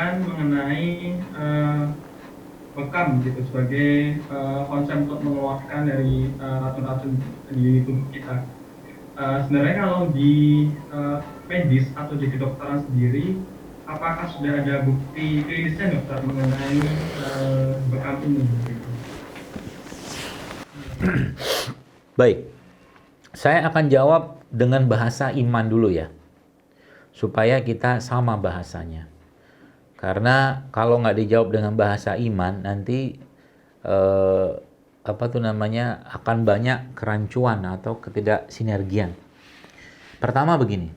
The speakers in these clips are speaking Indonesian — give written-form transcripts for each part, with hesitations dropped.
menjelaskan mengenai bekam gitu sebagai konsep untuk mengeluarkan dari racun-racun di tubuh kita. Sebenarnya kalau di medis atau di kedokteran sendiri, apakah sudah ada bukti klinisnya dokter mengenai bekam ini? Gitu. Baik, saya akan jawab dengan bahasa iman dulu ya, supaya kita sama bahasanya. Karena kalau nggak dijawab dengan bahasa iman, nanti akan banyak kerancuan atau ketidaksinergian. Pertama begini,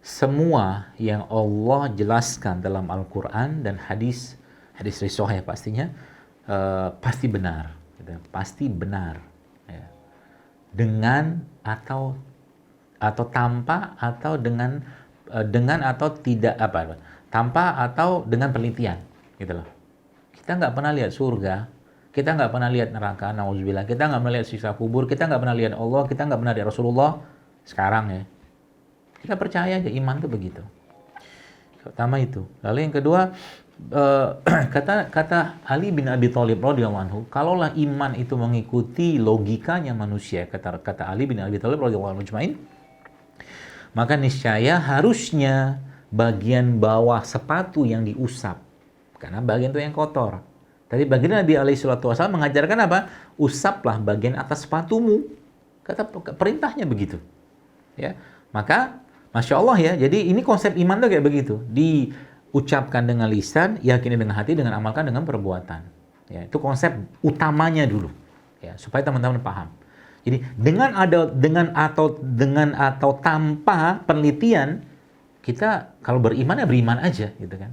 semua yang Allah jelaskan dalam Al-Quran dan hadis risoh ya pastinya, pasti benar, gitu. Pasti benar. Ya. Dengan atau tanpa atau dengan atau tidak tanpa atau dengan penelitian, gitu loh. Kita nggak pernah lihat surga, kita nggak pernah lihat neraka, nauzubillah, kita nggak pernah lihat siksa kubur, kita nggak pernah lihat Allah, kita nggak pernah lihat Rasulullah. Sekarang ya, kita percaya aja, iman tuh begitu. Pertama itu. Lalu yang kedua, kata Ali bin Abi Thalib radhiyallahu anhu, kalaulah iman itu mengikuti logikanya manusia, kata Ali bin Abi Thalib radhiyallahu anhu ajmain, maka niscaya harusnya bagian bawah sepatu yang diusap, karena bagian itu yang kotor. Tadi bagian Nabi alaihi salatu wasallam mengajarkan apa? Usaplah bagian atas sepatumu. Kata perintahnya begitu. Ya. Maka Masya Allah ya, jadi ini konsep iman tuh kayak begitu. Diucapkan dengan lisan, yakini dengan hati, dengan amalkan dengan perbuatan. Ya, itu konsep utamanya dulu. Ya, supaya teman-teman paham. Jadi dengan atau tanpa penelitian, kita kalau beriman ya beriman aja gitu kan.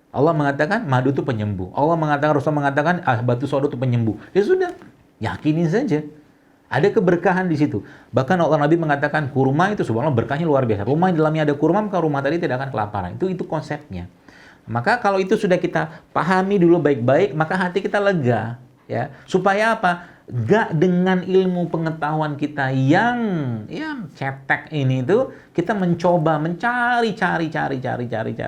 Allah mengatakan madu itu penyembuh. Allah mengatakan, Rasul mengatakan batu sodo itu penyembuh. Ya sudah, yakinin saja. Ada keberkahan di situ. Bahkan Allah Nabi mengatakan kurma itu subhanallah berkahnya luar biasa. Rumah yang dalamnya ada kurma, maka rumah tadi tidak akan kelaparan. Itu konsepnya. Maka kalau itu sudah kita pahami dulu baik-baik, maka hati kita lega, ya. Supaya apa? Gak dengan ilmu pengetahuan kita yang cetek ini itu kita mencoba mencari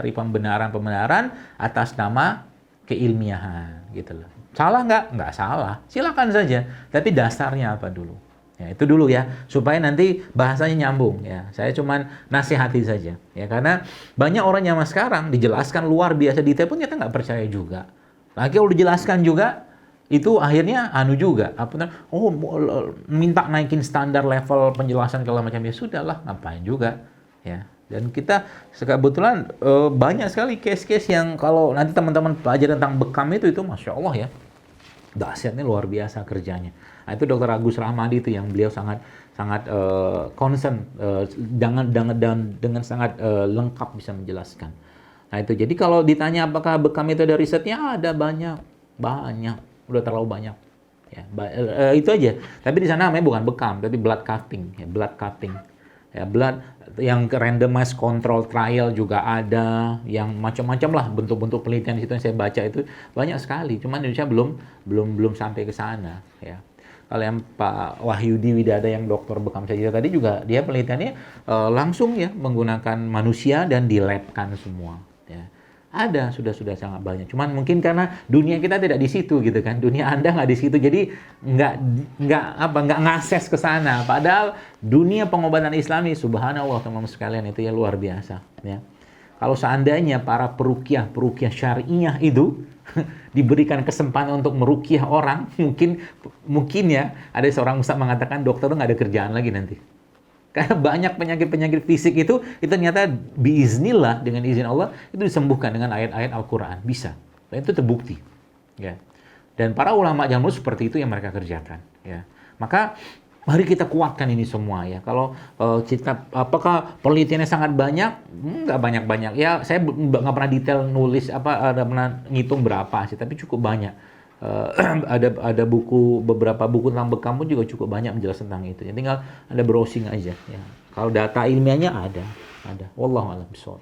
pembenaran atas nama keilmiahan gitu loh. Salah nggak? Nggak salah. Silakan saja. Tapi dasarnya apa dulu? Ya, itu dulu ya. Supaya nanti bahasanya nyambung ya. Saya cuman nasihati saja. Ya, karena banyak orang zaman sekarang dijelaskan luar biasa detail pun kita nggak percaya juga. Lagi kalau dijelaskan juga, itu akhirnya juga. Minta naikin standar level penjelasan segala macam. Ya sudahlah, ngapain juga. Ya. Dan kita kebetulan banyak sekali case-case yang kalau nanti teman-teman pelajari tentang bekam itu Masya Allah ya. Dahsyatnya luar biasa kerjanya. Nah, itu Dr. Agus Rahmadi itu yang beliau sangat concern dengan sangat lengkap bisa menjelaskan. Nah itu jadi kalau ditanya apakah bekam itu ada risetnya, ada banyak, udah terlalu banyak. Ya, itu aja. Tapi di sana namanya bukan bekam, tapi blood cutting, ya, blood cutting. Ya, blood yang randomized control trial juga ada, yang macam-macam lah bentuk-bentuk penelitian di situ yang saya baca itu banyak sekali. Cuman Indonesia belum sampai ke sana ya. Kalau yang Pak Wahyudi Widada yang dokter bekam saja tadi juga dia penelitiannya langsung ya menggunakan manusia dan di lab-kan semua ya. Ada sudah sangat banyak. Cuman mungkin karena dunia kita tidak di situ gitu kan. Dunia Anda nggak di situ. Jadi nggak ngakses ke sana. Padahal dunia pengobatan Islami subhanallah teman-teman sekalian itu ya luar biasa ya. Kalau seandainya para peruqyah syariah itu diberikan kesempatan untuk meruqyah orang, mungkin ya ada seorang ustaz mengatakan dokter itu nggak ada kerjaan lagi nanti. Karena banyak penyakit fisik itu ternyata biiznillah dengan izin Allah itu disembuhkan dengan ayat-ayat Al-Quran. Bisa. Dan itu terbukti. Ya. Dan para ulama zaman dulu seperti itu yang mereka kerjakan. Ya. Maka mari kita kuatkan ini semua ya. Kalau apakah penelitiannya sangat banyak? Nggak banyak-banyak. Ya saya nggak pernah detail nulis ada pernah ngitung berapa sih, tapi cukup banyak. Ada beberapa buku tentang bekam pun juga cukup banyak menjelaskan tentang itu. Ya, tinggal Anda browsing aja ya. Kalau data ilmiahnya ada. Wallahu a'lam bishawab.